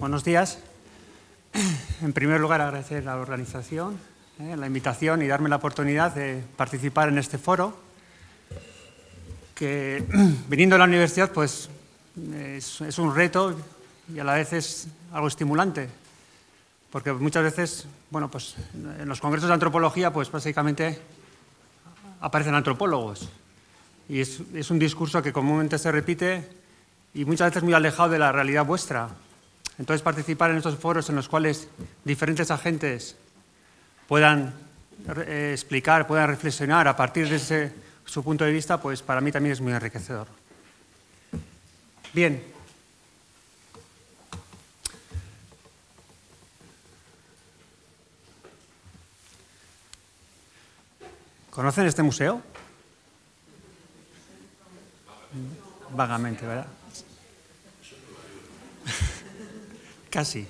Buenos días. En primer lugar, agradecer a la organización la invitación y darme la oportunidad de participar en este foro, que viniendo a la universidad pues es un reto y a la vez es algo estimulante, porque muchas veces, bueno, pues en los congresos de antropología pues básicamente aparecen antropólogos y es un discurso que comúnmente se repite y muchas veces muy alejado de la realidad vuestra. Entonces, participar en estos foros en los cuales diferentes agentes puedan explicar, puedan reflexionar a partir de su punto de vista, pues para mí también es muy enriquecedor. Bien. ¿Conocen este museo? Vagamente, ¿verdad? Casi.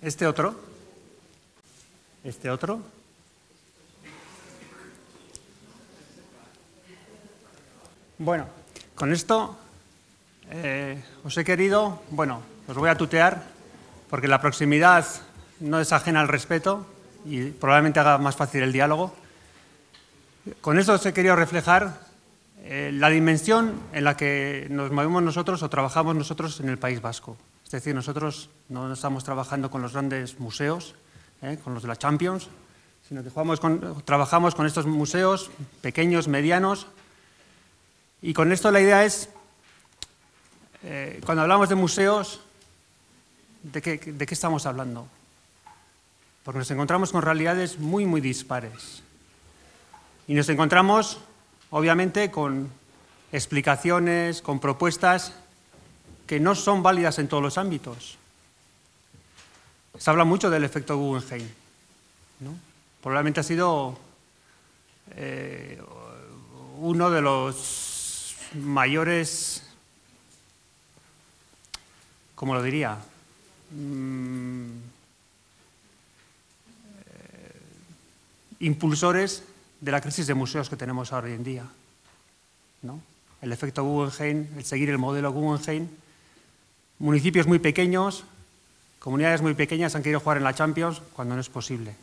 ¿Este otro? ¿Este otro? Bueno, con esto os he querido, bueno, os voy a tutear porque la proximidad no es ajena al respeto y probablemente haga más fácil el diálogo. Con esto os he querido reflejar la dimensión en la que nos movemos nosotros o trabajamos nosotros en el País Vasco. Es decir, nosotros no estamos trabajando con los grandes museos, con los de la Champions, sino que trabajamos con estos museos pequeños, medianos, y con esto la idea es, cuando hablamos de museos, ¿de qué estamos hablando? Porque nos encontramos con realidades muy, muy dispares. Y nos encontramos, obviamente, con explicaciones, con propuestas que no son válidas en todos los ámbitos. Se habla mucho del efecto Guggenheim, ¿no? Probablemente ha sido uno de los mayores, ¿cómo lo diría? Impulsores de la crisis de museos que tenemos ahora hoy en día, ¿no? El efecto Guggenheim, el seguir el modelo Guggenheim. Municipios muy pequeños, comunidades muy pequeñas han querido jugar en la Champions cuando no es posible.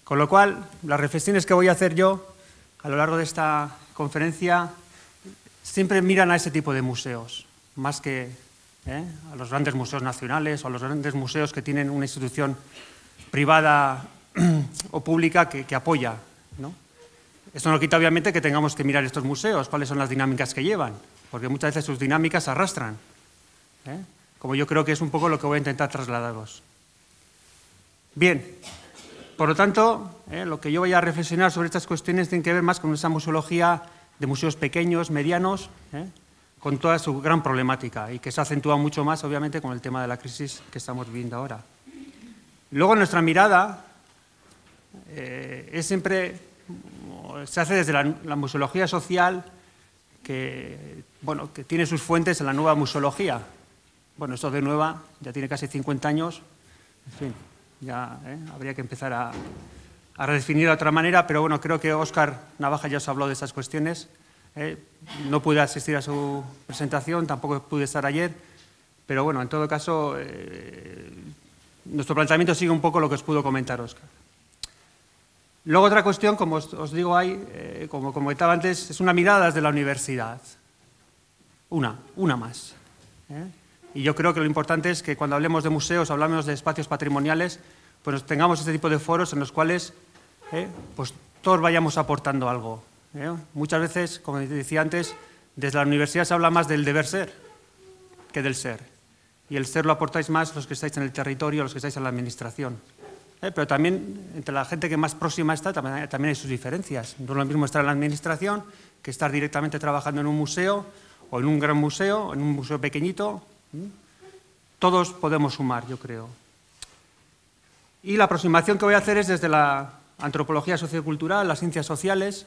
Con lo cual, las reflexiones que voy a hacer yo a lo largo de esta conferencia siempre miran a ese tipo de museos, más que a los grandes museos nacionales o a los grandes museos que tienen una institución privada o pública que apoya, ¿no? Esto no quita obviamente que tengamos que mirar estos museos, cuáles son las dinámicas que llevan, porque muchas veces sus dinámicas arrastran, como yo creo que es un poco lo que voy a intentar trasladaros. Bien, por lo tanto, lo que yo voy a reflexionar sobre estas cuestiones tiene que ver más con esa museología de museos pequeños, medianos, con toda su gran problemática y que se acentúa mucho más, obviamente, con el tema de la crisis que estamos viviendo ahora. Luego, nuestra mirada se hace desde la museología social que tiene sus fuentes en la nueva museología. Bueno, esto de nueva ya tiene casi 50 años, en fin, ya habría que empezar a redefinir de otra manera, pero bueno, creo que Óscar Navaja ya os habló de esas cuestiones. No pude asistir a su presentación, tampoco pude estar ayer, pero bueno, en todo caso, nuestro planteamiento sigue un poco lo que os pudo comentar Óscar. Luego otra cuestión, como os digo ahí, como comentaba antes, es una mirada desde la universidad. Una más. Y yo creo que lo importante es que cuando hablemos de museos, hablamos de espacios patrimoniales, pues tengamos este tipo de foros en los cuales pues todos vayamos aportando algo. Muchas veces, como decía antes, desde la universidad se habla más del deber ser que del ser. Y el ser lo aportáis más los que estáis en el territorio, los que estáis en la administración. Pero también entre la gente que más próxima está también hay sus diferencias. No es lo mismo estar en la administración que estar directamente trabajando en un museo o en un gran museo, en un museo pequeñito. Todos podemos sumar, yo creo. Y la aproximación que voy a hacer es desde la antropología sociocultural, las ciencias sociales.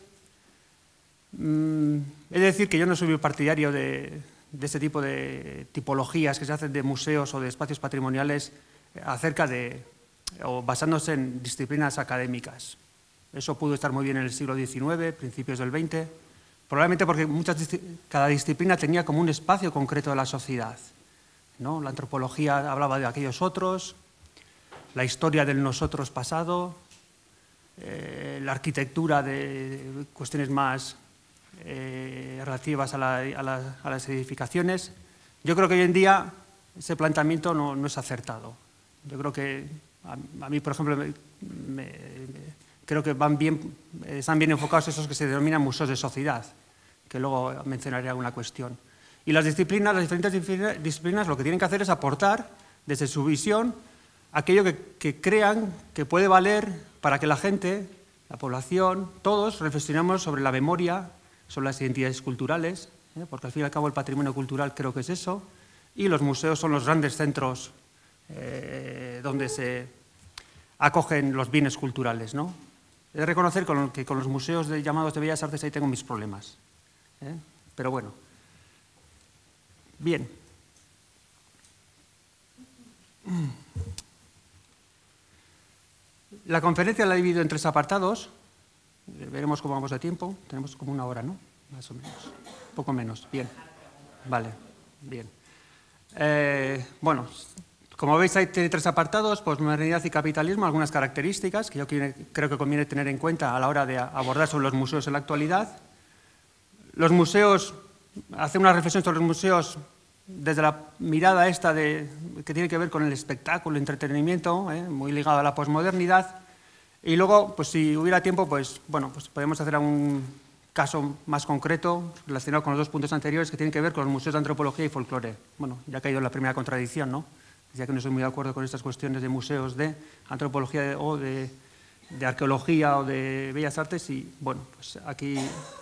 He de decir que yo no soy muy partidario de este tipo de tipologías que se hacen de museos o de espacios patrimoniales o basándose en disciplinas académicas. Eso pudo estar muy bien en el siglo XIX, principios del XX, probablemente porque cada disciplina tenía como un espacio concreto de la sociedad. ¿no? La antropología hablaba de aquellos otros, la historia del nosotros pasado, la arquitectura de cuestiones más relativas a las edificaciones. Yo creo que hoy en día ese planteamiento no es acertado. Yo creo que a mí, por ejemplo, creo que están bien enfocados esos que se denominan museos de sociedad, que luego mencionaré alguna cuestión. Y las diferentes disciplinas, lo que tienen que hacer es aportar, desde su visión, aquello que crean que puede valer para que la gente, la población, todos reflexionemos sobre la memoria, sobre las identidades culturales, porque al fin y al cabo el patrimonio cultural creo que es eso, y los museos son los grandes centros donde se acogen los bienes culturales, ¿no? He de reconocer que con los museos llamados de Bellas Artes ahí tengo mis problemas, pero bueno. Bien. La conferencia la he dividido en 3 apartados. Veremos cómo vamos de tiempo. Tenemos como 1 hora, ¿no? Más o menos. Un poco menos. Bien. Vale. Bien. Bueno, como veis, tiene 3 apartados: posmodernidad y capitalismo, algunas características que yo creo que conviene tener en cuenta a la hora de abordar sobre los museos en la actualidad. Los museos, hace una reflexión sobre los museos desde la mirada esta que tiene que ver con el espectáculo, el entretenimiento, muy ligado a la posmodernidad. Y luego, pues si hubiera tiempo, pues bueno, pues podemos hacer un caso más concreto relacionado con los 2 puntos anteriores que tienen que ver con los museos de antropología y folclore. Bueno, ya ha caído en la primera contradicción, ¿no? Ya que no estoy muy de acuerdo con estas cuestiones de museos de antropología o de arqueología o de bellas artes, y bueno, pues aquí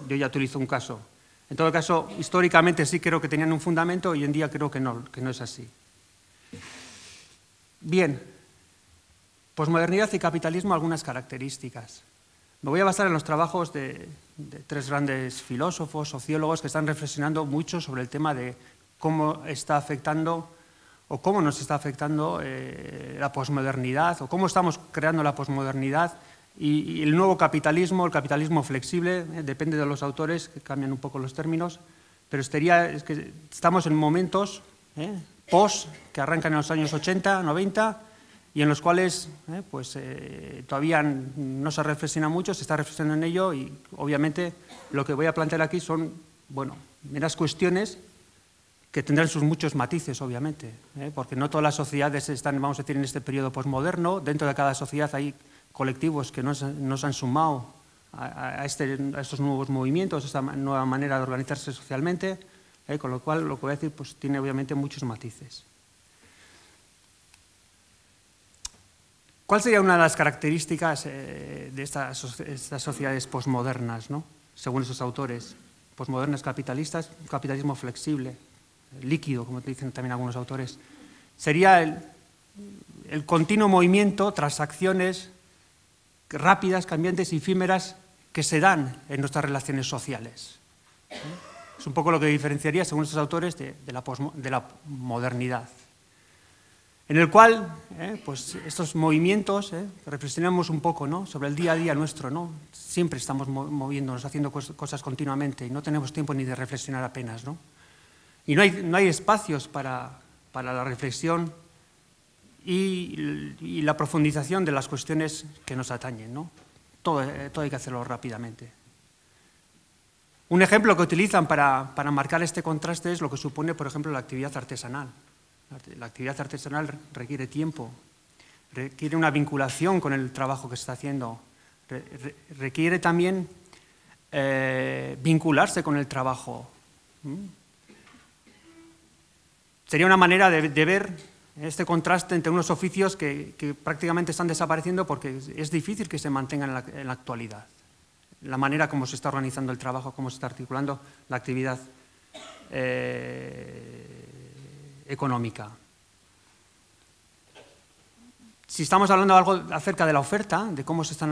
yo ya utilizo un caso. En todo caso, históricamente sí creo que tenían un fundamento, hoy en día creo que no es así. Bien, posmodernidad y capitalismo, algunas características. Me voy a basar en los trabajos de 3 grandes filósofos, sociólogos, que están reflexionando mucho sobre el tema de cómo está afectando o cómo nos está afectando la posmodernidad, o cómo estamos creando la posmodernidad y el nuevo capitalismo, el capitalismo flexible, depende de los autores, que cambian un poco los términos, pero es que estamos en momentos post que arrancan en los años 80, 90, y en los cuales todavía no se reflexiona mucho, se está reflexionando en ello, y obviamente lo que voy a plantear aquí son, bueno, meras cuestiones que tendrán sus muchos matices, obviamente, porque no todas las sociedades están, vamos a decir, en este periodo posmoderno. Dentro de cada sociedad hay colectivos que no se han sumado a estos nuevos movimientos, a esta nueva manera de organizarse socialmente, con lo cual lo que voy a decir pues tiene obviamente muchos matices. ¿Cuál sería una de las características de estas sociedades posmodernas, ¿no? Según esos autores? Posmodernas capitalistas, capitalismo flexible, líquido, como dicen también algunos autores. Sería el continuo movimiento tras acciones rápidas, cambiantes y efímeras que se dan en nuestras relaciones sociales. Es un poco lo que diferenciaría, según estos autores, de la modernidad. En el cual, pues estos movimientos, reflexionamos un poco, ¿no?, sobre el día a día nuestro, ¿no? Siempre estamos moviéndonos, haciendo cosas continuamente, y no tenemos tiempo ni de reflexionar apenas, ¿no? Y no hay espacios para la reflexión y la profundización de las cuestiones que nos atañen, ¿no? Todo hay que hacerlo rápidamente. Un ejemplo que utilizan para marcar este contraste es lo que supone, por ejemplo, la actividad artesanal. La actividad artesanal requiere tiempo, requiere una vinculación con el trabajo que se está haciendo, requiere también vincularse con el trabajo. Sería una manera de ver este contraste entre unos oficios que prácticamente están desapareciendo porque es difícil que se mantengan en la actualidad. La manera como se está organizando el trabajo, cómo se está articulando la actividad económica. Si estamos hablando algo acerca de la oferta, de cómo se están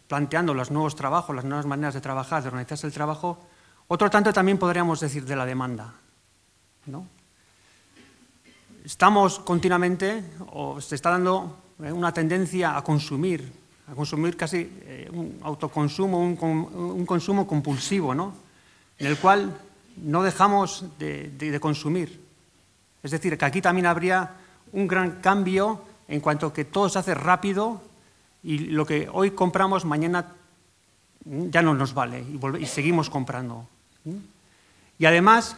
planteando los nuevos trabajos, las nuevas maneras de trabajar, de organizarse el trabajo, otro tanto también podríamos decir de la demanda, ¿no? Estamos continuamente, o se está dando una tendencia a consumir casi un autoconsumo, un consumo compulsivo, ¿no?, en el cual no dejamos de consumir. Es decir, que aquí también habría un gran cambio en cuanto a que todo se hace rápido y lo que hoy compramos mañana ya no nos vale y seguimos comprando. Y además,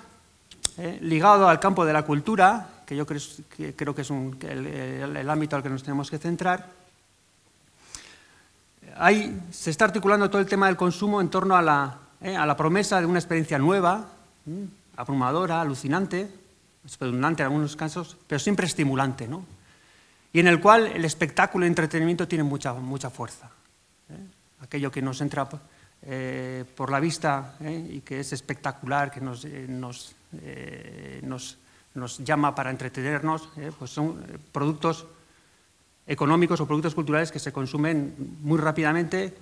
ligado al campo de la cultura, que yo creo que es el ámbito al que nos tenemos que centrar, se está articulando todo el tema del consumo en torno a la promesa de una experiencia nueva, abrumadora, alucinante, espeluznante en algunos casos, pero siempre estimulante, ¿no? Y en el cual el espectáculo y el entretenimiento tienen mucha fuerza. Aquello que nos entra por la vista y que es espectacular, que nos llama para entretenernos, pues son productos económicos o productos culturales que se consumen muy rápidamente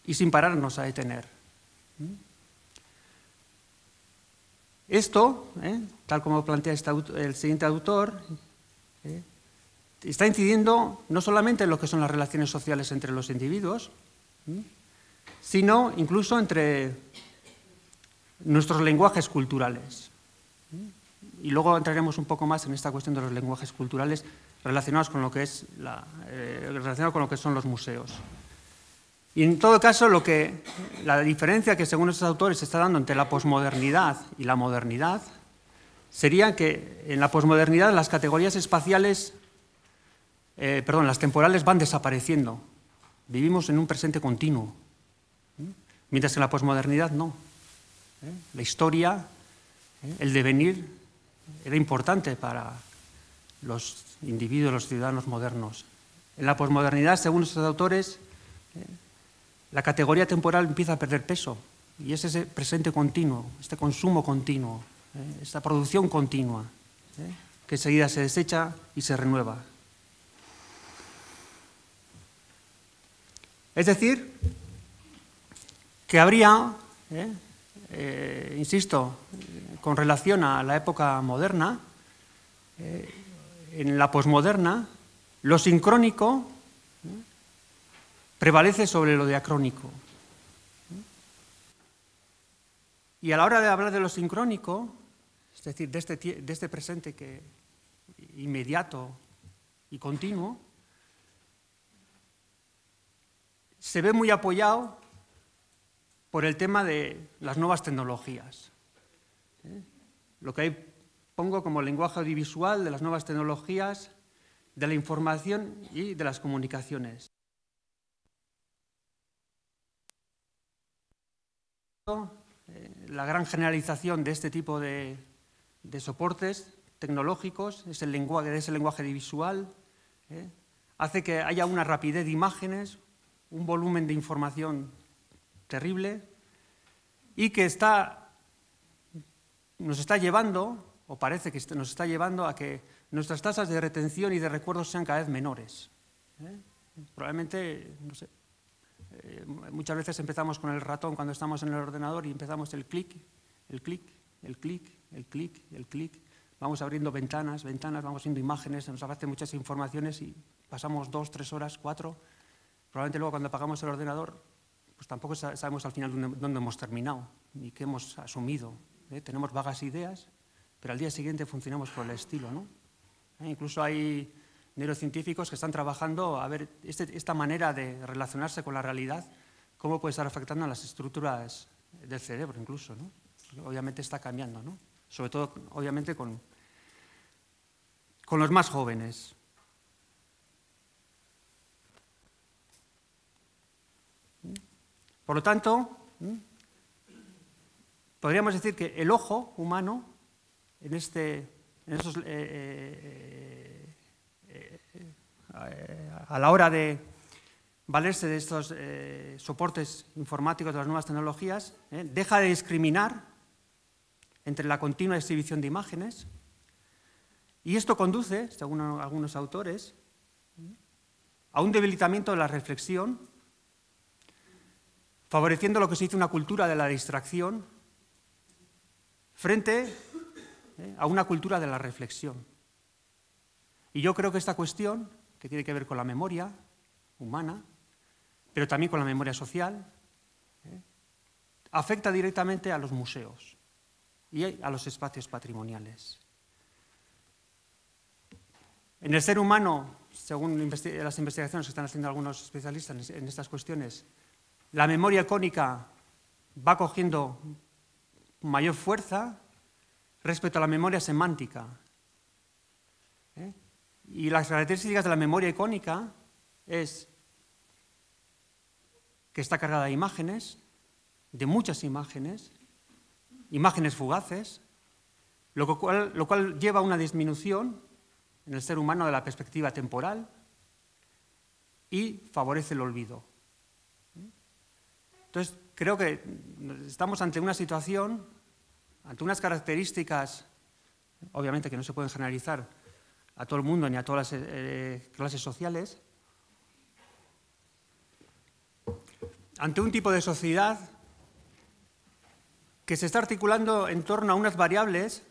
y sin pararnos a detener. Esto, tal como plantea el siguiente autor, está incidiendo no solamente en lo que son las relaciones sociales entre los individuos, sino incluso entre nuestros lenguajes culturales. Y luego entraremos un poco más en esta cuestión de los lenguajes culturales relacionados con lo que son los museos. Y en todo caso, la diferencia que según estos autores se está dando entre la posmodernidad y la modernidad sería que en la posmodernidad las categorías espaciales, las temporales van desapareciendo. Vivimos en un presente continuo, mientras que en la posmodernidad no. La historia, el devenir, era importante para los individuos, los ciudadanos modernos. En la posmodernidad, según estos autores, la categoría temporal empieza a perder peso y es ese presente continuo, este consumo continuo, esta producción continua, que enseguida se desecha y se renueva. Es decir, que habría, insisto, con relación a la época moderna, en la posmoderna, lo sincrónico prevalece sobre lo diacrónico. Y a la hora de hablar de lo sincrónico, es decir, de este presente inmediato y continuo, se ve muy apoyado por el tema de las nuevas tecnologías. Lo que ahí pongo como lenguaje audiovisual de las nuevas tecnologías, de la información y de las comunicaciones. La gran generalización de este tipo de soportes tecnológicos, de ese lenguaje audiovisual, hace que haya una rapidez de imágenes, un volumen de información terrible y que nos está llevando, o parece que nos está llevando a que nuestras tasas de retención y de recuerdos sean cada vez menores. Probablemente, no sé, muchas veces empezamos con el ratón cuando estamos en el ordenador y empezamos el clic, el clic, el clic, el clic, el clic. Vamos abriendo ventanas, vamos viendo imágenes, nos aparecen muchas informaciones y pasamos 2, 3 horas, 4. Probablemente luego cuando apagamos el ordenador, pues tampoco sabemos al final dónde hemos terminado, ni qué hemos asumido. Tenemos vagas ideas, pero al día siguiente funcionamos por el estilo, ¿no? Incluso hay neurocientíficos que están trabajando a ver esta manera de relacionarse con la realidad, cómo puede estar afectando a las estructuras del cerebro incluso, ¿no? Obviamente está cambiando, ¿no? Sobre todo, obviamente, con los más jóvenes. Por lo tanto, podríamos decir que el ojo humano, a la hora de valerse de estos soportes informáticos de las nuevas tecnologías, deja de discriminar entre la continua exhibición de imágenes y esto conduce, según algunos autores, a un debilitamiento de la reflexión, favoreciendo lo que se dice una cultura de la distracción frente a una cultura de la reflexión. Y yo creo que esta cuestión, que tiene que ver con la memoria humana, pero también con la memoria social, afecta directamente a los museos y a los espacios patrimoniales. En el ser humano, según las investigaciones que están haciendo algunos especialistas en estas cuestiones, la memoria icónica va cogiendo mayor fuerza respecto a la memoria semántica. Y las características de la memoria icónica es que está cargada de imágenes, de muchas imágenes fugaces, lo cual lleva a una disminución en el ser humano de la perspectiva temporal y favorece el olvido. Entonces, creo que estamos ante una situación, ante unas características, obviamente que no se pueden generalizar a todo el mundo ni a todas las clases sociales, ante un tipo de sociedad que se está articulando en torno a unas variables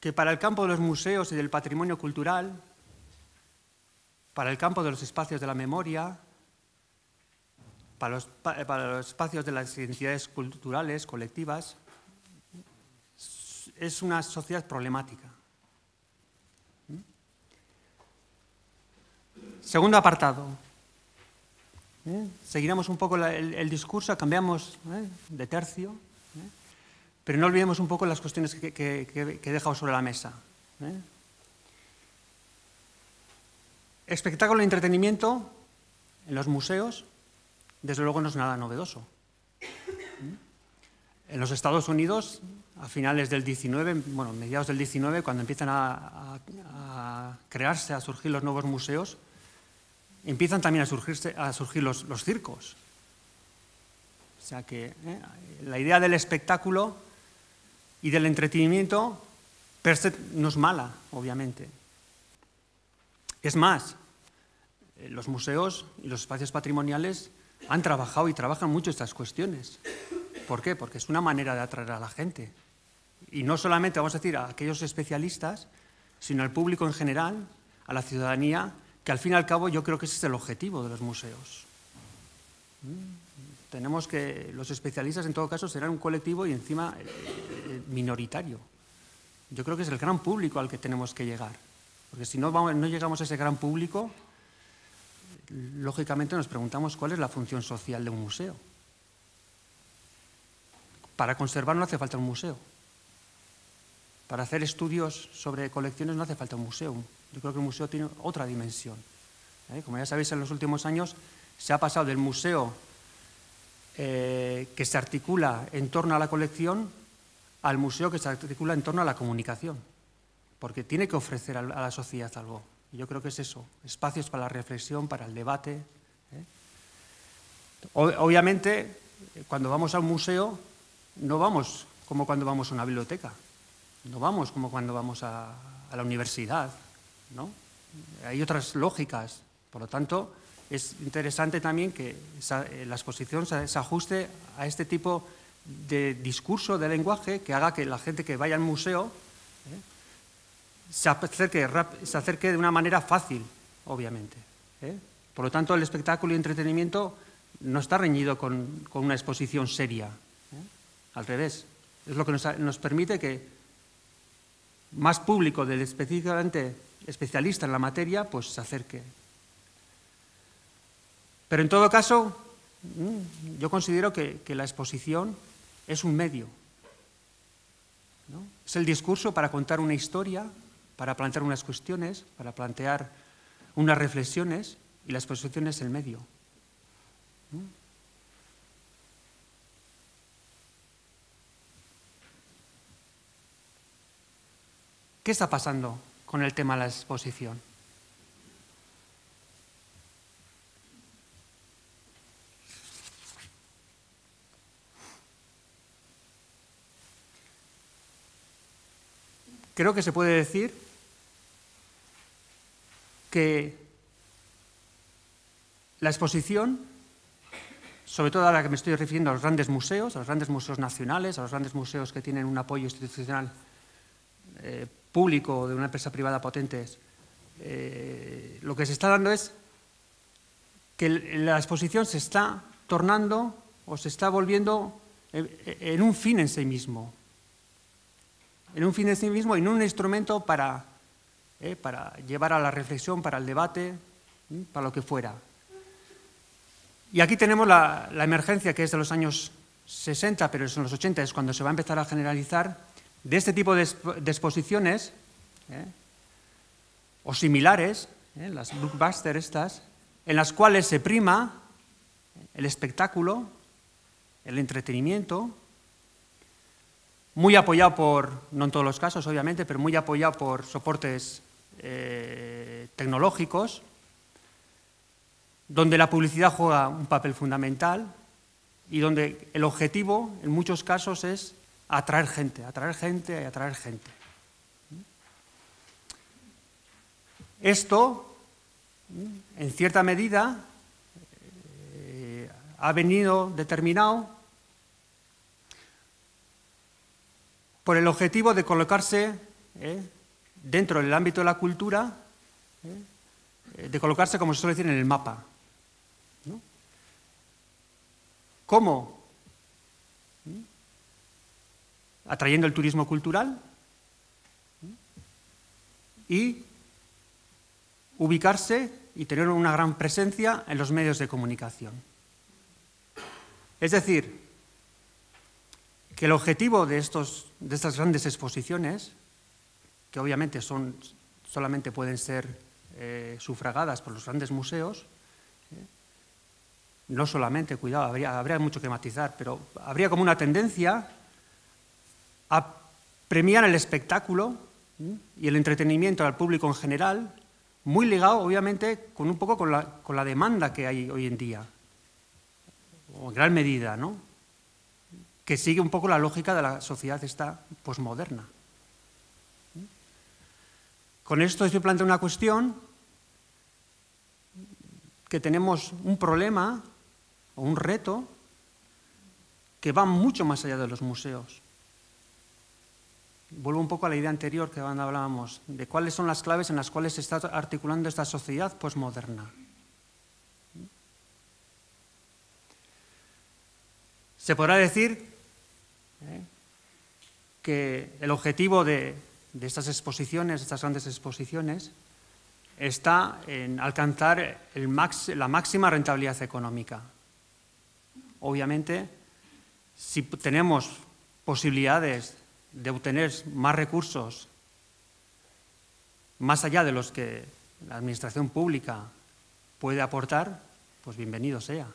que para el campo de los museos y del patrimonio cultural, para el campo de los espacios de la memoria, para los espacios de las identidades culturales, colectivas, es una sociedad problemática. Segundo apartado. Seguiremos un poco el discurso, cambiamos de tercio, pero no olvidemos un poco las cuestiones que he dejado sobre la mesa. Espectáculo y entretenimiento en los museos, desde luego no es nada novedoso. En los Estados Unidos, a finales del 19, bueno, mediados del 19, cuando empiezan a crearse, a surgir los nuevos museos, empiezan también a surgir los circos. O sea que la idea del espectáculo y del entretenimiento per se no es mala, obviamente. Es más, los museos y los espacios patrimoniales han trabajado y trabajan mucho estas cuestiones. ¿Por qué? Porque es una manera de atraer a la gente. Y no solamente, vamos a decir, a aquellos especialistas, sino al público en general, a la ciudadanía, que al fin y al cabo yo creo que ese es el objetivo de los museos. Tenemos que, los especialistas en todo caso serán un colectivo y encima minoritario. Yo creo que es el gran público al que tenemos que llegar. Porque si no llegamos a ese gran público, lógicamente nos preguntamos cuál es la función social de un museo. Para conservar no hace falta un museo. Para hacer estudios sobre colecciones no hace falta un museo. Yo creo que el museo tiene otra dimensión. Como ya sabéis, en los últimos años se ha pasado del museo que se articula en torno a la colección al museo que se articula en torno a la comunicación, porque tiene que ofrecer a la sociedad algo. Y yo creo que es eso, espacios para la reflexión, para el debate. Obviamente, cuando vamos a un museo, no vamos como cuando vamos a una biblioteca, no vamos como cuando vamos a la universidad, ¿no? Hay otras lógicas, por lo tanto, es interesante también que la exposición se ajuste a este tipo de discurso, de lenguaje, que haga que la gente que vaya al museo se acerque de una manera fácil, obviamente. Por lo tanto, el espectáculo y entretenimiento no está reñido con una exposición seria. Al revés, es lo que nos permite que más público del específicamente especialista en la materia pues se acerque. Pero en todo caso, yo considero que la exposición es un medio, ¿no? Es el discurso para contar una historia, para plantear unas cuestiones, para plantear unas reflexiones, y la exposición es el medio. ¿Qué está pasando con el tema de la exposición? Creo que se puede decir que la exposición, sobre todo ahora que me estoy refiriendo a los grandes museos nacionales, a los grandes museos que tienen un apoyo institucional público o de una empresa privada potente, lo que se está dando es que la exposición se está tornando o se está volviendo en un fin en sí mismo. En un fin en sí mismo y no un instrumento para para llevar a la reflexión, para el debate, para lo que fuera. Y aquí tenemos la emergencia, que es de los años 60, pero en los 80 es cuando se va a empezar a generalizar, de este tipo de exposiciones, o similares, las blockbusters estas, en las cuales se prima el espectáculo, el entretenimiento, muy apoyado por, no en todos los casos obviamente, pero muy apoyado por soportes tecnológicos, donde la publicidad juega un papel fundamental y donde el objetivo, en muchos casos, es atraer gente, atraer gente y atraer gente. Esto, en cierta medida, ha venido determinado por el objetivo de colocarse dentro del ámbito de la cultura, de colocarse, como se suele decir, en el mapa, ¿no? ¿Cómo? Atrayendo el turismo cultural y ubicarse y tener una gran presencia en los medios de comunicación. Es decir, que el objetivo de estas grandes exposiciones, que obviamente solamente pueden ser sufragadas por los grandes museos, no solamente, cuidado, habría mucho que matizar, pero habría como una tendencia a premiar el espectáculo y el entretenimiento al público en general, muy ligado, obviamente, con un poco con la demanda que hay hoy en día, o en gran medida, ¿no? Que sigue un poco la lógica de la sociedad esta posmoderna. Con esto estoy planteando una cuestión que tenemos un problema o un reto que va mucho más allá de los museos. Vuelvo un poco a la idea anterior que hablábamos, de cuáles son las claves en las cuales se está articulando esta sociedad posmoderna. Se podrá decir que el objetivo de estas exposiciones, estas grandes exposiciones, está en alcanzar la máxima rentabilidad económica. Obviamente, si tenemos posibilidades de obtener más recursos más allá de los que la administración pública puede aportar, pues bienvenido sea.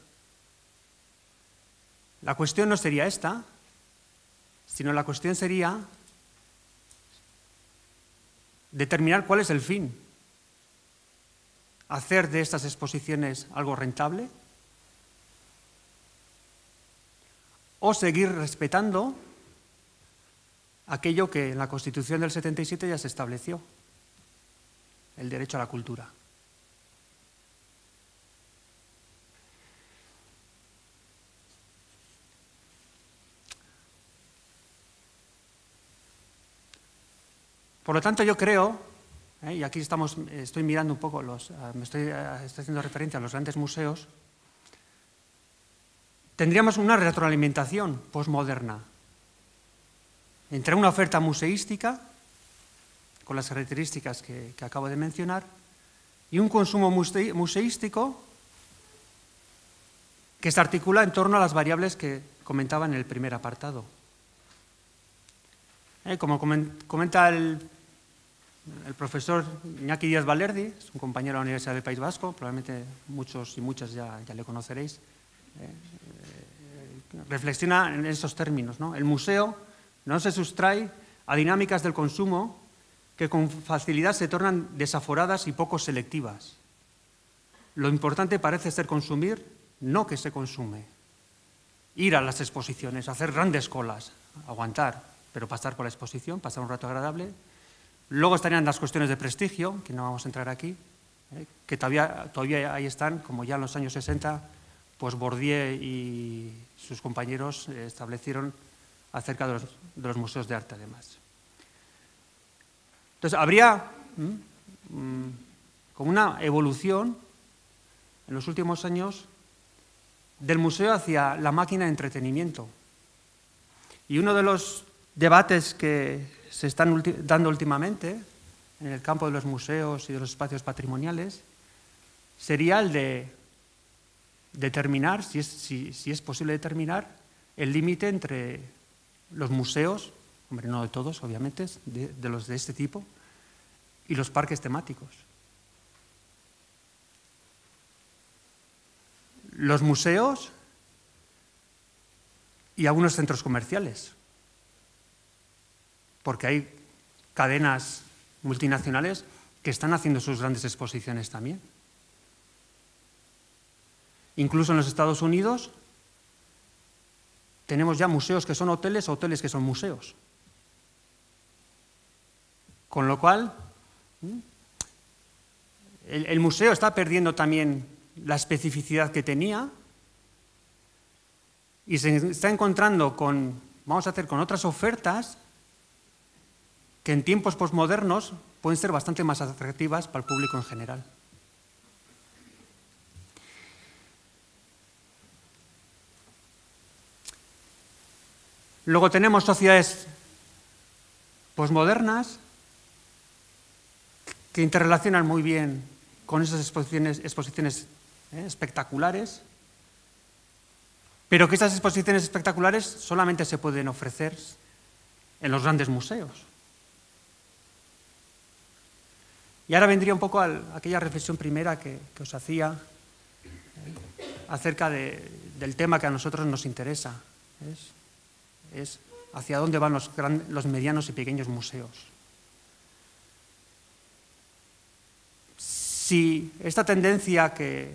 La cuestión no sería esta, sino la cuestión sería determinar cuál es el fin. ¿Hacer de estas exposiciones algo rentable? ¿O seguir respetando aquello que en la Constitución del 77 ya se estableció, el derecho a la cultura? Por lo tanto, yo creo, y aquí estoy mirando un poco, estoy haciendo referencia a los grandes museos, tendríamos una retroalimentación posmoderna entre una oferta museística, con las características que acabo de mencionar, y un consumo museístico que se articula en torno a las variables que comentaba en el primer apartado. Como comenta el profesor Iñaki Díaz Balerdi, es un compañero de la Universidad del País Vasco, probablemente muchos y muchas ya le conoceréis, reflexiona en esos términos, ¿no? El museo no se sustrae a dinámicas del consumo que con facilidad se tornan desaforadas y poco selectivas. Lo importante parece ser consumir, no que se consume. Ir a las exposiciones, hacer grandes colas, aguantar, pero pasar por la exposición, pasar un rato agradable. Luego estarían las cuestiones de prestigio, que no vamos a entrar aquí, que todavía ahí están, como ya en los años 60, pues Bourdieu y sus compañeros establecieron acerca de los museos de arte, además. Entonces, habría como una evolución en los últimos años del museo hacia la máquina de entretenimiento. Y uno de los debates que se están dando últimamente en el campo de los museos y de los espacios patrimoniales sería el de determinar, si es posible determinar, el límite entre los museos, hombre, no de todos, obviamente, de los de este tipo, y los parques temáticos. Los museos y algunos centros comerciales, porque hay cadenas multinacionales que están haciendo sus grandes exposiciones también. Incluso en los Estados Unidos tenemos ya museos que son hoteles o hoteles que son museos. Con lo cual, el museo está perdiendo también la especificidad que tenía y se está encontrando con otras ofertas que en tiempos posmodernos pueden ser bastante más atractivas para el público en general. Luego tenemos sociedades posmodernas que interrelacionan muy bien con esas exposiciones espectaculares, pero que esas exposiciones espectaculares solamente se pueden ofrecer en los grandes museos. Y ahora vendría un poco a aquella reflexión primera que os hacía acerca del tema que a nosotros nos interesa. Es hacia dónde van los medianos y pequeños museos. Si esta tendencia que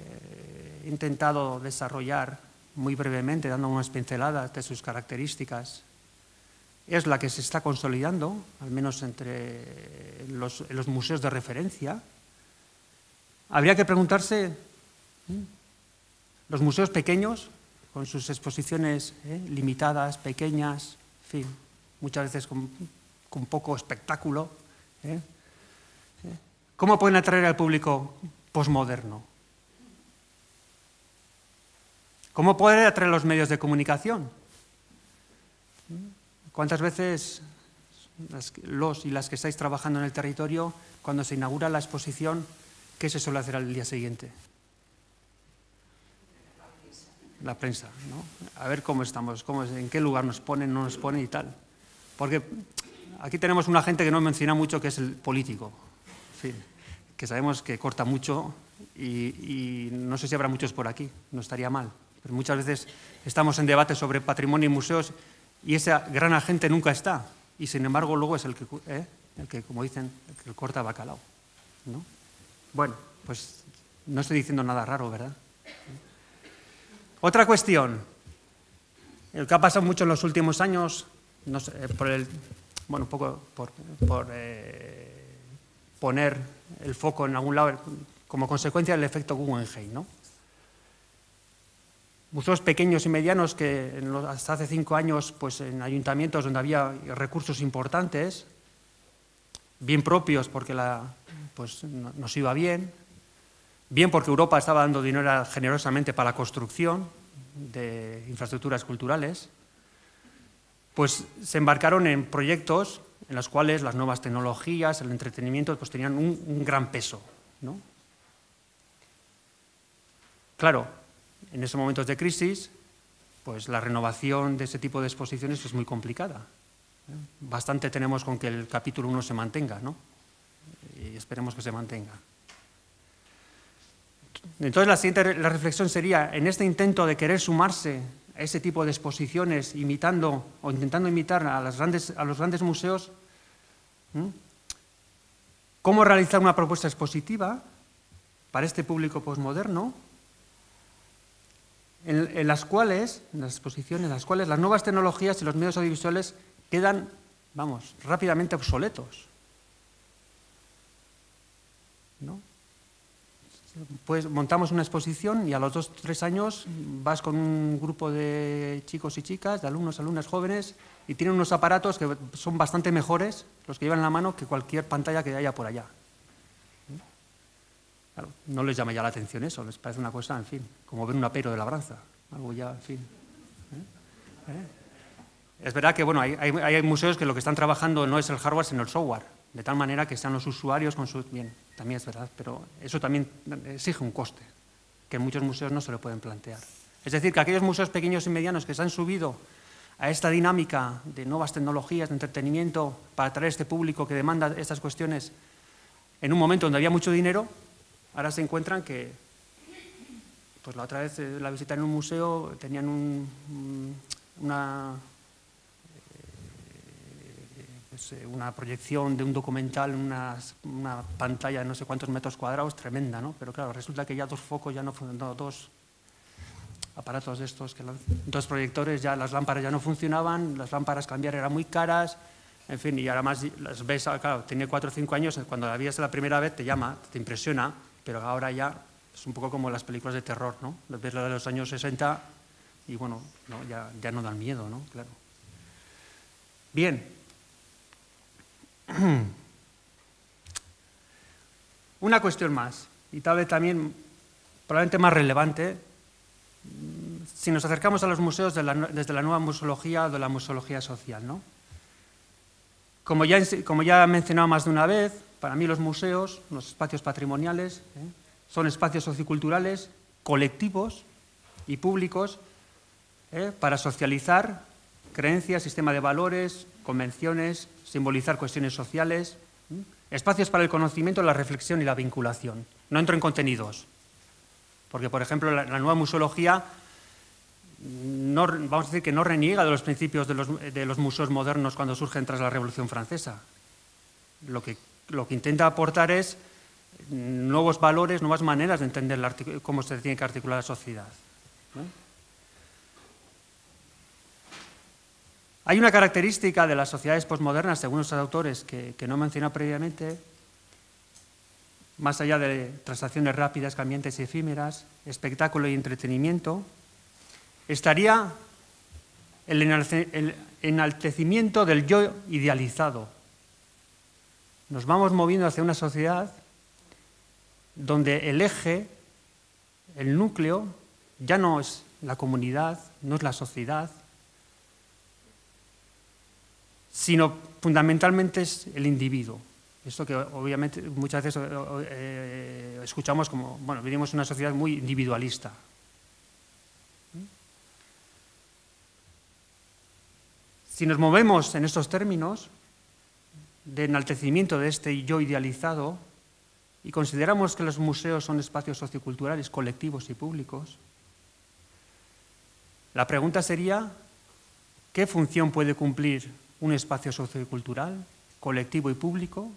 he intentado desarrollar muy brevemente, dando unas pinceladas de sus características, es la que se está consolidando, al menos entre los museos de referencia, habría que preguntarse, los museos pequeños, con sus exposiciones limitadas, pequeñas, en fin, muchas veces con poco espectáculo, ¿cómo pueden atraer al público posmoderno? ¿Cómo pueden atraer los medios de comunicación? ¿Cuántas veces los y las que estáis trabajando en el territorio, cuando se inaugura la exposición, qué se suele hacer al día siguiente? La prensa, ¿no? A ver cómo estamos, en qué lugar nos ponen, no nos ponen y tal. Porque aquí tenemos una gente que no menciona mucho, que es el político, en fin, que sabemos que corta mucho y no sé si habrá muchos por aquí, no estaría mal. Pero muchas veces estamos en debate sobre patrimonio y museos y esa gran agente nunca está. Y sin embargo luego es el que como dicen, el que corta bacalao, ¿no? Bueno, pues no estoy diciendo nada raro, ¿verdad? Otra cuestión, el que ha pasado mucho en los últimos años, no sé, un poco por poner el foco en algún lado, como consecuencia del efecto Guggenheim, ¿no? Museos pequeños y medianos que hasta hace 5 años, pues en ayuntamientos donde había recursos importantes, bien propios porque pues nos iba bien porque Europa estaba dando dinero generosamente para la construcción de infraestructuras culturales, pues se embarcaron en proyectos en los cuales las nuevas tecnologías, el entretenimiento, pues tenían un gran peso, ¿no? Claro, en esos momentos de crisis, pues la renovación de ese tipo de exposiciones es muy complicada. Bastante tenemos con que el capítulo 1 se mantenga, ¿no? Y esperemos que se mantenga. Entonces la reflexión sería, en este intento de querer sumarse a ese tipo de exposiciones, imitando o intentando imitar a los grandes museos, ¿cómo realizar una propuesta expositiva para este público posmoderno? En las exposiciones en las cuales las nuevas tecnologías y los medios audiovisuales quedan, rápidamente obsoletos, ¿no? Pues montamos una exposición y a los 2 o 3 años vas con un grupo de chicos y chicas, de alumnos, alumnas jóvenes, y tienen unos aparatos que son bastante mejores, los que llevan en la mano, que cualquier pantalla que haya por allá. Claro, no les llama ya la atención eso, les parece una cosa, en fin, como ver un apero de labranza, algo ya, en fin. Es verdad que, hay museos que lo que están trabajando no es el hardware, sino el software de tal manera que sean los usuarios con su... Bien, también es verdad, pero eso también exige un coste, que muchos museos no se lo pueden plantear. Es decir, que aquellos museos pequeños y medianos que se han subido a esta dinámica de nuevas tecnologías, de entretenimiento, para atraer a este público que demanda estas cuestiones en un momento donde había mucho dinero, ahora se encuentran que, pues la otra vez la visita en un museo, tenían una proyección de un documental en una pantalla de no sé cuántos metros cuadrados, tremenda, ¿no? Pero claro, resulta que ya dos focos ya no funcionaban, dos aparatos de estos, dos proyectores, ya las lámparas ya no funcionaban, las lámparas cambiar eran muy caras, en fin, y ahora más las ves, claro, tenía 4 o 5 años, cuando la vías la primera vez te llama, te impresiona, pero ahora ya es un poco como las películas de terror, ¿no? Ves la de los años 60 y bueno, no, ya no dan miedo, ¿no? Claro. Bien. Una cuestión más, y tal vez también probablemente más relevante, si nos acercamos a los museos desde la nueva museología o de la museología social, ¿no? Como ya he mencionado más de una vez, para mí los museos, los espacios patrimoniales, son espacios socioculturales, colectivos y públicos para socializar creencias, sistema de valores, convenciones, simbolizar cuestiones sociales, espacios para el conocimiento, la reflexión y la vinculación. No entro en contenidos, porque, por ejemplo, la nueva museología, vamos a decir que no reniega de los principios de los museos modernos cuando surgen tras la Revolución Francesa. Lo que intenta aportar es nuevos valores, nuevas maneras de entender cómo se tiene que articular la sociedad, ¿no? Hay una característica de las sociedades posmodernas, según los autores, que no he mencionado previamente, más allá de transacciones rápidas, cambiantes y efímeras, espectáculo y entretenimiento, estaría el enaltecimiento del yo idealizado. Nos vamos moviendo hacia una sociedad donde el eje, el núcleo, ya no es la comunidad, no es la sociedad, sino fundamentalmente es el individuo. Esto que obviamente muchas veces escuchamos como, bueno, vivimos en una sociedad muy individualista. Si nos movemos en estos términos de enaltecimiento de este yo idealizado y consideramos que los museos son espacios socioculturales, colectivos y públicos, la pregunta sería, ¿qué función puede cumplir un espacio sociocultural, colectivo y público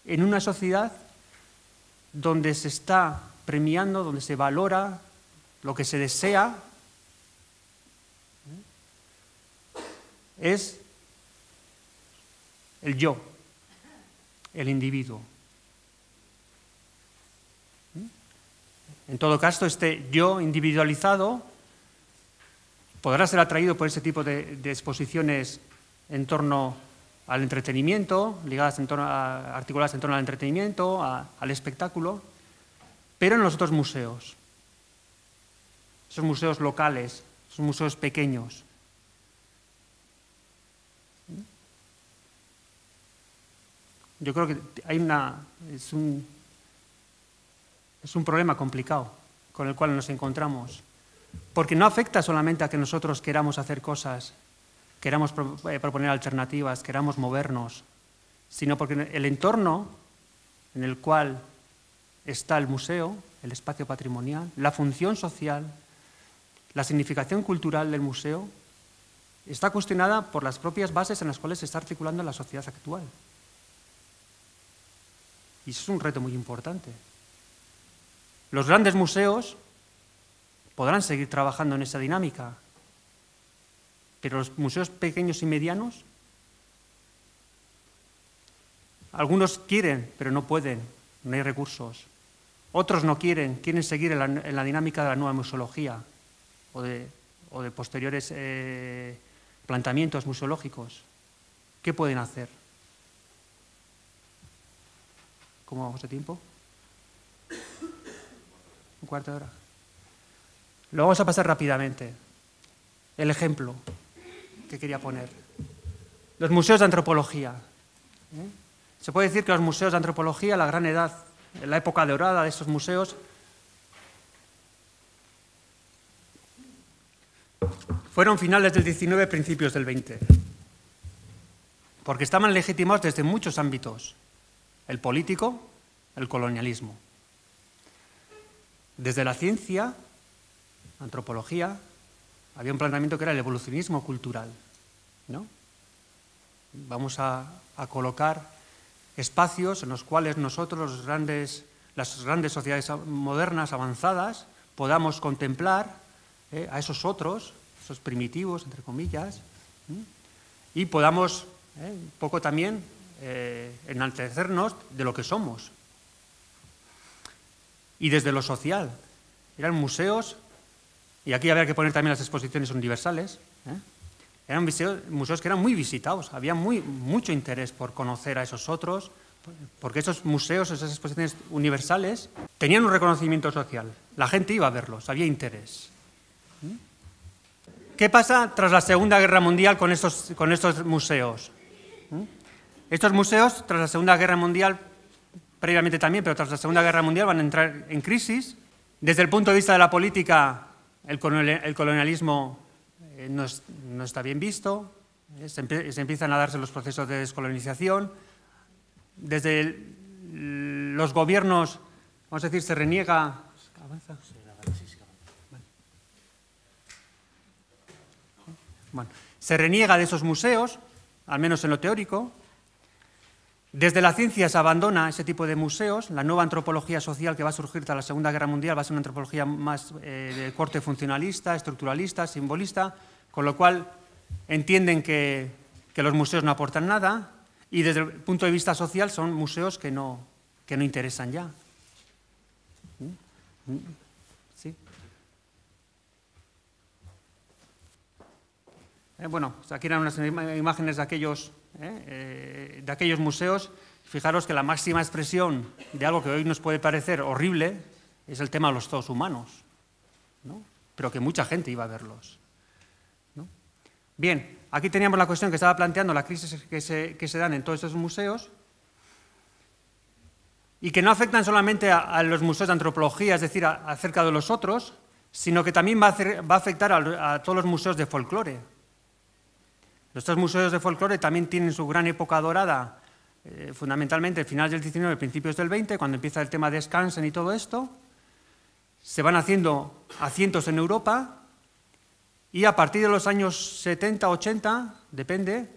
en una sociedad donde se está premiando, donde se valora lo que se desea es el yo, el individuo? En todo caso, este yo individualizado podrá ser atraído por ese tipo de exposiciones en torno al entretenimiento, articuladas en torno al entretenimiento, al espectáculo, pero en los otros museos, esos museos locales, esos museos pequeños. Yo creo que es un problema complicado con el cual nos encontramos, porque no afecta solamente a que nosotros queramos hacer cosas, queramos proponer alternativas, queramos movernos, sino porque el entorno en el cual está el museo, el espacio patrimonial, la función social, la significación cultural del museo, está cuestionada por las propias bases en las cuales se está articulando la sociedad actual. Y eso es un reto muy importante. Los grandes museos podrán seguir trabajando en esa dinámica, pero los museos pequeños y medianos, algunos quieren, pero no pueden, no hay recursos. Otros no quieren seguir en la dinámica de la nueva museología o de posteriores planteamientos museológicos. ¿Qué pueden hacer? ¿Cómo vamos de tiempo? ¿Un cuarto de hora? Lo vamos a pasar rápidamente. El ejemplo que quería poner. Los museos de antropología. Se puede decir que los museos de antropología, la gran edad, la época dorada de estos museos, fueron finales del XIX, principios del XX, porque estaban legitimados desde muchos ámbitos: el político, el colonialismo. Desde la ciencia, antropología, había un planteamiento que era el evolucionismo cultural, ¿no? Vamos a colocar espacios en los cuales nosotros, las grandes sociedades modernas, avanzadas, podamos contemplar a esos otros, esos primitivos, entre comillas, y podamos un poco también enaltecernos de lo que somos. Y desde lo social, eran museos, y aquí había que poner también las exposiciones universales, eran museos que eran muy visitados, había mucho interés por conocer a esos otros, porque esos museos, esas exposiciones universales, tenían un reconocimiento social, la gente iba a verlos, había interés. ¿Qué pasa tras la Segunda Guerra Mundial con estos museos? Estos museos, tras la Segunda Guerra Mundial, previamente también, pero tras la Segunda Guerra Mundial van a entrar en crisis. Desde el punto de vista de la política, el colonialismo no está bien visto, se empiezan a darse los procesos de descolonización. Desde los gobiernos, vamos a decir, se reniega... ¿Avanza? Bueno, se reniega de esos museos, al menos en lo teórico. Desde la ciencia se abandona ese tipo de museos. La nueva antropología social que va a surgir tras la Segunda Guerra Mundial va a ser una antropología más de corte funcionalista, estructuralista, simbolista, con lo cual entienden que los museos no aportan nada, y desde el punto de vista social son museos que no interesan ya. ¿Sí? Bueno, aquí eran unas imágenes de aquellos museos. Fijaros que la máxima expresión de algo que hoy nos puede parecer horrible es el tema de los zoos humanos, ¿no? Pero que mucha gente iba a verlos, ¿no? Bien, aquí teníamos la cuestión que estaba planteando, la crisis que se dan en todos estos museos, y que no afectan solamente a los museos de antropología, es decir, acerca de los otros, sino que también va a afectar a todos los museos de folclore. Estos museos de folclore también tienen su gran época dorada, fundamentalmente finales del XIX, principios del XX, cuando empieza el tema de Skansen y todo esto. Se van haciendo asientos en Europa y a partir de los años 70, 80, depende,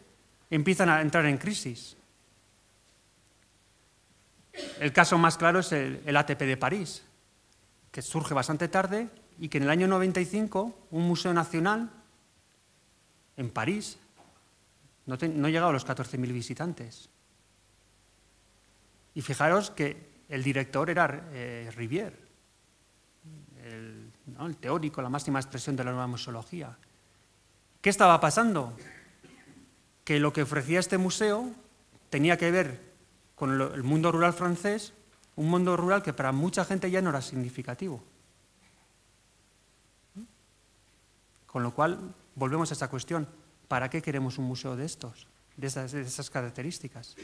empiezan a entrar en crisis. El caso más claro es el ATP de París, que surge bastante tarde y que en el año 95 un museo nacional en París no llegaba a los 14.000 visitantes. Y fijaros que el director era Rivière, el teórico, la máxima expresión de la nueva museología. ¿Qué estaba pasando? Que lo que ofrecía este museo tenía que ver con el mundo rural francés, un mundo rural que para mucha gente ya no era significativo. Con lo cual, volvemos a esta cuestión. ¿Para qué queremos un museo de estos, de esas características?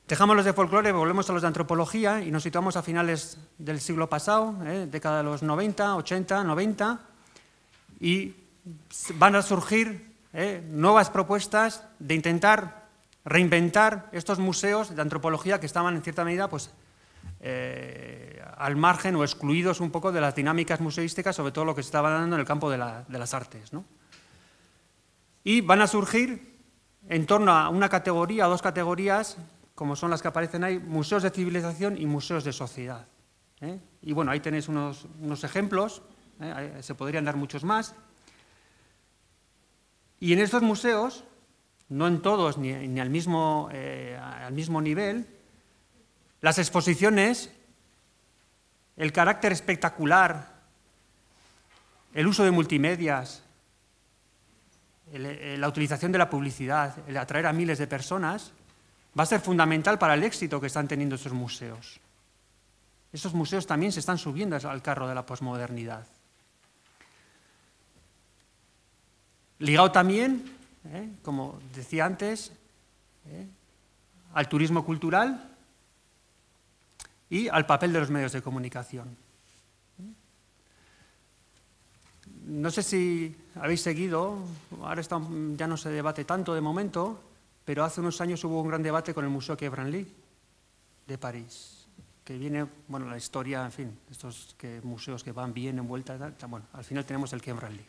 Dejamos los de folclore, volvemos a los de antropología y nos situamos a finales del siglo pasado, década de los 90, 80, 90, y van a surgir nuevas propuestas de intentar reinventar estos museos de antropología que estaban en cierta medida pues, al margen o excluidos un poco de las dinámicas museísticas, sobre todo lo que se estaba dando en el campo de las artes, ¿no? Y van a surgir en torno a una categoría o dos categorías, como son las que aparecen ahí, museos de civilización y museos de sociedad. Y bueno, ahí tenéis unos ejemplos, se podrían dar muchos más. Y en estos museos, no en todos ni al mismo nivel, las exposiciones, el carácter espectacular, el uso de multimedias, la utilización de la publicidad, el atraer a miles de personas, va a ser fundamental para el éxito que están teniendo estos museos. Estos museos también se están subiendo al carro de la posmodernidad. ligado también, como decía antes, al turismo cultural y al papel de los medios de comunicación. No sé si habéis seguido, ahora ya no se debate tanto de momento, pero hace unos años hubo un gran debate con el Museo Quai Branly de París, que viene, bueno, la historia, en fin, estos museos que van bien en vuelta, bueno, al final tenemos el Quai Branly,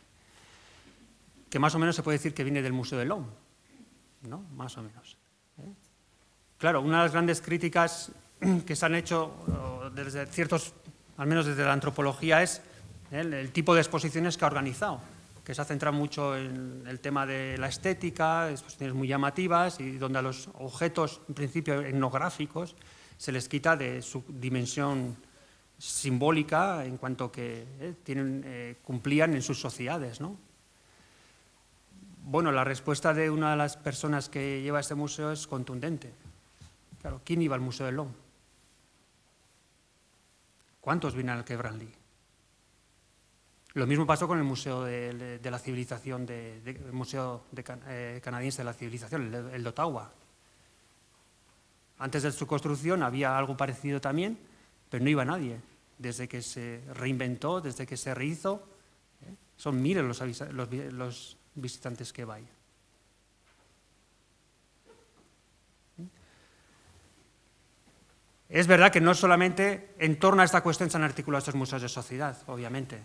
que más o menos se puede decir que viene del Museo de Louvre, ¿no? Más o menos. Claro, una de las grandes críticas que se han hecho desde ciertos, al menos desde la antropología, es el tipo de exposiciones que ha organizado, que se ha centrado mucho en el tema de la estética, exposiciones muy llamativas y donde a los objetos, en principio etnográficos, se les quita de su dimensión simbólica en cuanto que cumplían en sus sociedades, ¿no? Bueno, la respuesta de una de las personas que lleva este museo es contundente. Claro, ¿quién iba al Museo del Louvre? ¿Cuántos vienen al Quai Branly? Lo mismo pasó con el Museo de la Civilización, el Museo Canadiense de la Civilización, el de Ottawa. Antes de su construcción había algo parecido también, pero no iba nadie. Desde que se reinventó, desde que se rehizo, son miles los visitantes que vayan. Es verdad que no solamente en torno a esta cuestión se han articulado estos museos de sociedad, obviamente.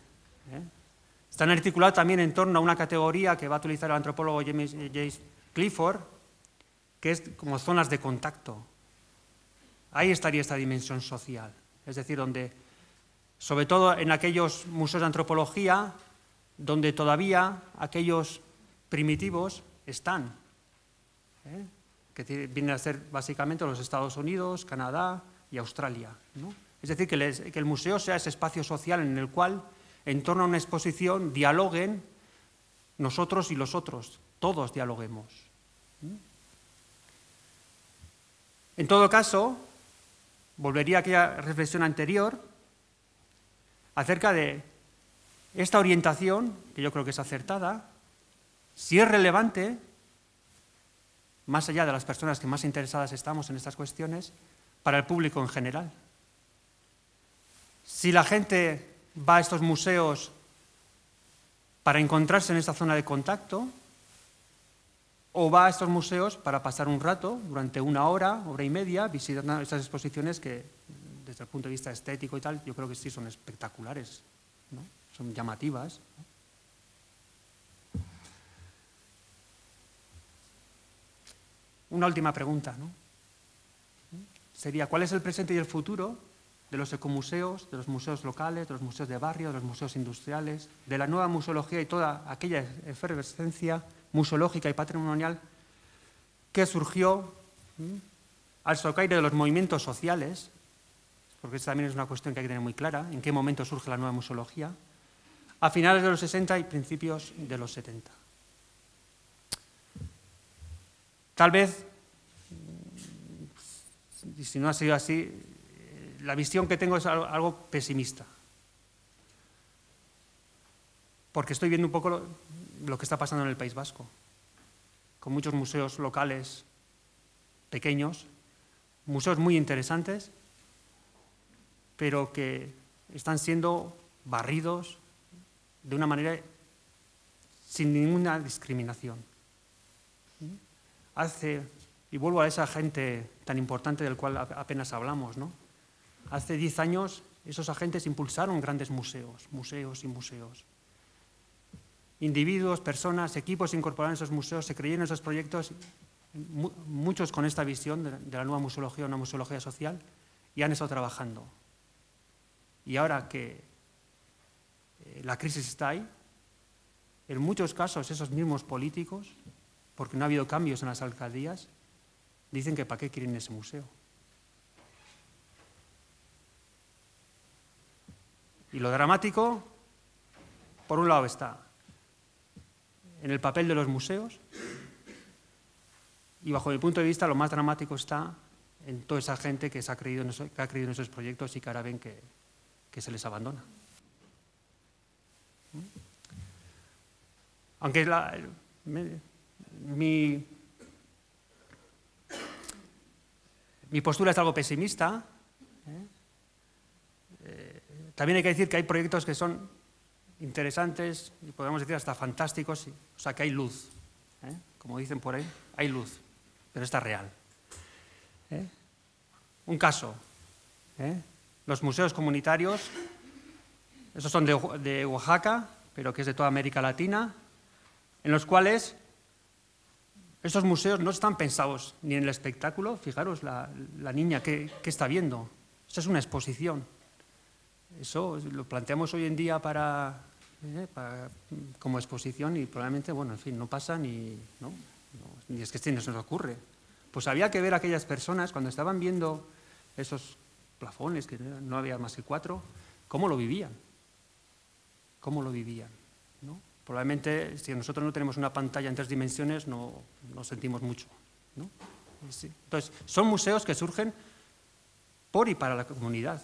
Están articulados también en torno a una categoría que va a utilizar el antropólogo James Clifford, que es como zonas de contacto. Ahí estaría esta dimensión social, es decir, donde, sobre todo en aquellos museos de antropología, donde todavía aquellos primitivos están, que vienen a ser básicamente los Estados Unidos, Canadá y Australia, ¿no? Es decir, que el museo sea ese espacio social en el cual, en torno a una exposición, dialoguen nosotros y los otros, todos dialoguemos. En todo caso, volvería a aquella reflexión anterior acerca de esta orientación, que yo creo que es acertada, si es relevante, más allá de las personas que más interesadas estamos en estas cuestiones, para el público en general. Si la gente va a estos museos para encontrarse en esta zona de contacto, o va a estos museos para pasar un rato, durante una hora y media, visitando estas exposiciones que, desde el punto de vista estético y tal, yo creo que sí son espectaculares, ¿no? Son llamativas, ¿no? Una última pregunta, ¿no? Sería, ¿cuál es el presente y el futuro de los ecomuseos, de los museos locales, de los museos de barrio, de los museos industriales, de la nueva museología y toda aquella efervescencia museológica y patrimonial que surgió al socaire de los movimientos sociales, porque esta también es una cuestión que hay que tener muy clara, en qué momento surge la nueva museología, a finales de los 60 y principios de los 70. Tal vez, y si no ha sido así, la visión que tengo es algo pesimista, porque estoy viendo un poco lo que está pasando en el País Vasco, con muchos museos locales pequeños, museos muy interesantes, pero que están siendo barridos de una manera sin ninguna discriminación. Y vuelvo a esa gente tan importante del cual apenas hablamos, ¿no? Hace 10 años esos agentes impulsaron grandes museos, museos y museos. Individuos, personas, equipos se incorporaron a esos museos, se creyeron en esos proyectos, muchos con esta visión de la nueva museología, una museología social, y han estado trabajando. Y ahora que la crisis está ahí, en muchos casos esos mismos políticos, porque no ha habido cambios en las alcaldías, dicen que para qué quieren ese museo. Y lo dramático, por un lado, está en el papel de los museos, y bajo mi punto de vista lo más dramático está en toda esa gente que ha creído en esos proyectos y que ahora ven que se les abandona. Aunque mi postura es algo pesimista, también hay que decir que hay proyectos que son interesantes y podemos decir hasta fantásticos, o sea que hay luz, como dicen por ahí, hay luz, pero está real. Un caso, los museos comunitarios, esos son de Oaxaca, pero que es de toda América Latina, en los cuales estos museos no están pensados ni en el espectáculo. Fijaros, la niña, ¿qué está viendo? Esa es una exposición. Eso lo planteamos hoy en día como exposición y probablemente, bueno, en fin, no pasa ni es que no se nos ocurre. Pues había que ver a aquellas personas cuando estaban viendo esos plafones, que no había más que 4, cómo lo vivían. Cómo lo vivían, ¿no? Probablemente, si nosotros no tenemos una pantalla en 3 dimensiones, no sentimos mucho, ¿no? Sí. Entonces, son museos que surgen por y para la comunidad.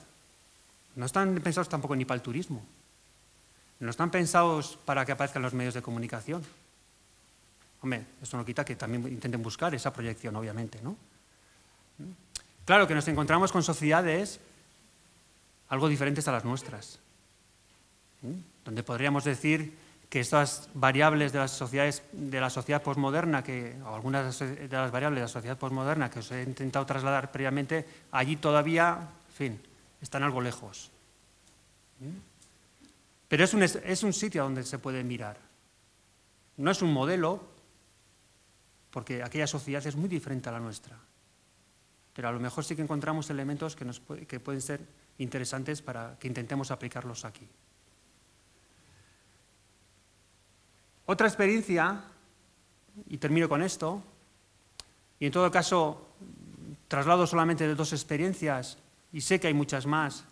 No están pensados tampoco ni para el turismo. No están pensados para que aparezcan los medios de comunicación. Hombre, esto no quita que también intenten buscar esa proyección, obviamente, ¿no? Claro que nos encontramos con sociedades algo diferentes a las nuestras, donde podríamos decir que estas variables de la sociedad posmoderna, o algunas de las variables de la sociedad posmoderna que os he intentado trasladar previamente, allí todavía, en fin, están algo lejos. Pero es un sitio donde se puede mirar. No es un modelo, porque aquella sociedad es muy diferente a la nuestra. Pero a lo mejor sí que encontramos elementos que pueden ser interesantes para que intentemos aplicarlos aquí. Otra experiencia, y termino con esto, y en todo caso traslado solamente de 2 experiencias, y sé que hay muchas más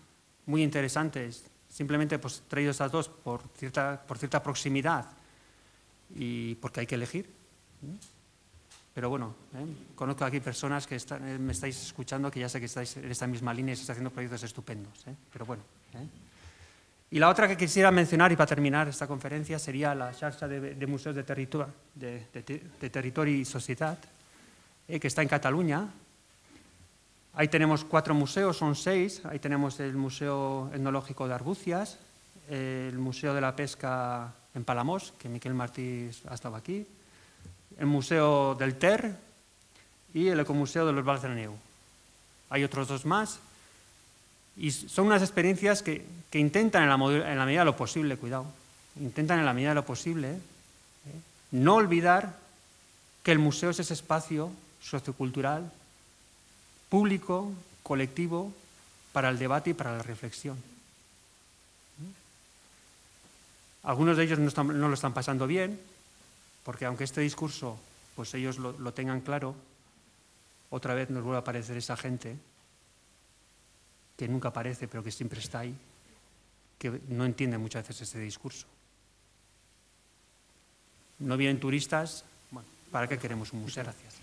muy interesantes, simplemente pues, he traído estas 2 por cierta proximidad y porque hay que elegir. Pero bueno, conozco aquí personas que me estáis escuchando, que ya sé que estáis en esta misma línea y estáis haciendo proyectos estupendos, pero bueno. Y la otra que quisiera mencionar, y para terminar esta conferencia, sería la Xarxa de Museos de Territori y Societat, que está en Cataluña. Ahí tenemos 4 museos, son 6. Ahí tenemos el Museo Etnológico de Arbúcies, el Museo de la Pesca en Palamós, que Miquel Martí ha estado aquí, el Museo del Ter y el Ecomuseo de los Vals de la Neu. Hay otros 2 más. Y son unas experiencias que intentan en la medida de lo posible, cuidado, intentan en la medida de lo posible no olvidar que el museo es ese espacio sociocultural, público, colectivo, para el debate y para la reflexión. Algunos de ellos no lo están pasando bien, porque aunque este discurso, pues ellos lo tengan claro, otra vez nos vuelve a aparecer esa gente que nunca aparece, pero que siempre está ahí, que no entiende muchas veces este discurso. No vienen turistas, bueno, ¿para qué queremos un museo? Gracias.